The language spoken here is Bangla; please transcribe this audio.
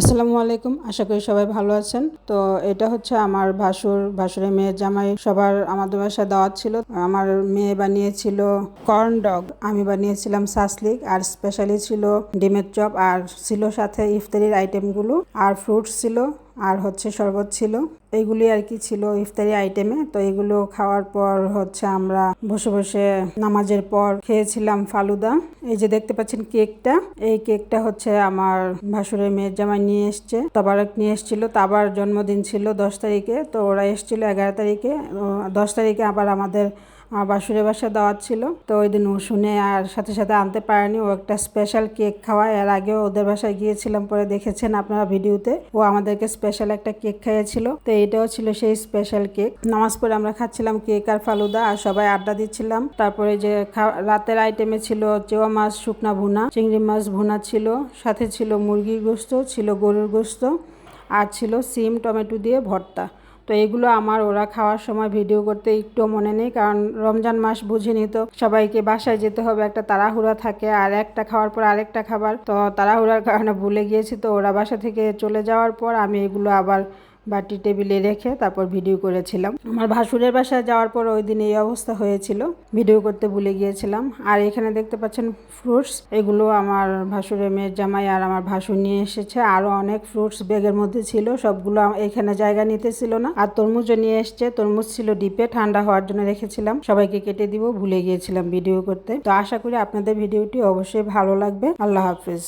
আসসালামু আলাইকুম। আশা করি সবাই ভালো আছেন। তো এটা হচ্ছে আমার ভাসুরের মেয়ের জামাই, সবার আমাদের বাসায় দাওয়াত ছিল। আমার মেয়ে বানিয়েছিল কর্ন ডগ, আমি বানিয়েছিলাম সাসলিক, আর স্পেশালি ছিল ডিমের চপ, আর ছিল সাথে ইফতারির আইটেমগুলো, আর ফ্রুটস ছিল, আর হচ্ছে শরবত ছিল। এইগুলি আর কি ছিল ইফতারি আইটেমে। তো এগুলো খাওয়ার পর হচ্ছে আমরা বসে বসে নামাজের পর খেয়েছিলাম ফালুদা। এই যে দেখতে পাচ্ছেন কেকটা, এই কেকটা হচ্ছে আমার ভাসুরের মেয়ের জামাই নিয়ে এসছে, তবারক নিয়ে এসেছিল। তাবার জন্মদিন ছিল 10 তারিখে, তো ওরা এসেছিল 11 তারিখে। 10 তারিখে আবার আমাদের বাসুরের বাসায় দাওয়াত ছিল। তো ওই দিন ও শুনে আর সাথে সাথে আনতে পারেনি, ও একটা স্পেশাল কেক খাওয়ায়। এর আগেও ওদের বাসায় গিয়েছিলাম, পরে দেখেছেন আপনারা ভিডিওতে, ও আমাদেরকে স্পেশাল একটা কেক খাইয়েছিল। তো এটাও ছিল সেই স্পেশাল কেক। নামাজ পড়ে আমরা খাচ্ছিলাম কেক আর ফালুদা, আর সবাই আড্ডা দিচ্ছিলাম। তারপরে যে রাতের আইটেমে ছিল চেওয়া মাছ শুকনা ভুনা, চিংড়ি মাছ ভুনা ছিল, সাথে ছিল মুরগির গোস্ত, ছিল গরুর গোস্ত, আর ছিল সিম টমেটো দিয়ে ভর্তা। তো এগুলো আমার ওরা খাওয়ার সময় ভিডিও করতে একটু মনে নেই, কারণ রমজান মাস বুঝিনি তো, সবাইকে বাসায় যেতে হবে, একটা তাড়াহুড়া থাকে, আর একটা খাওয়ার পর আরেকটা খাবার, তো তাড়াহুড়ার কারণে ভুলে গিয়েছি। তো ওরা বাসা থেকে চলে যাওয়ার পর আমি এগুলো আবার বাটি টেবিলে রেখে তারপর ভিডিও করেছিলাম। আমার ভাসুরের বাসায় যাওয়ার পর ওই দিন এই অবস্থা হয়েছিল, ভিডিও করতে ভুলে গিয়েছিলাম। আর এখানে দেখতে পাচ্ছেন ফ্রুটস, এগুলো আমার ভাসুরের মেয়ের জামাই আর আমার ভাসুর নিয়ে এসেছে। আরও অনেক ফ্রুটস ব্যাগের মধ্যে ছিল, সবগুলো এখানে জায়গা নিতেছিল না। আর তরমুজও নিয়ে এসছে, তরমুজ ছিল ডিপে, ঠান্ডা হওয়ার জন্য রেখেছিলাম, সবাইকে কেটে দিব, ভুলে গিয়েছিলাম ভিডিও করতে। তো আশা করি আপনাদের ভিডিওটি অবশ্যই ভালো লাগবে। আল্লাহ হাফিজ।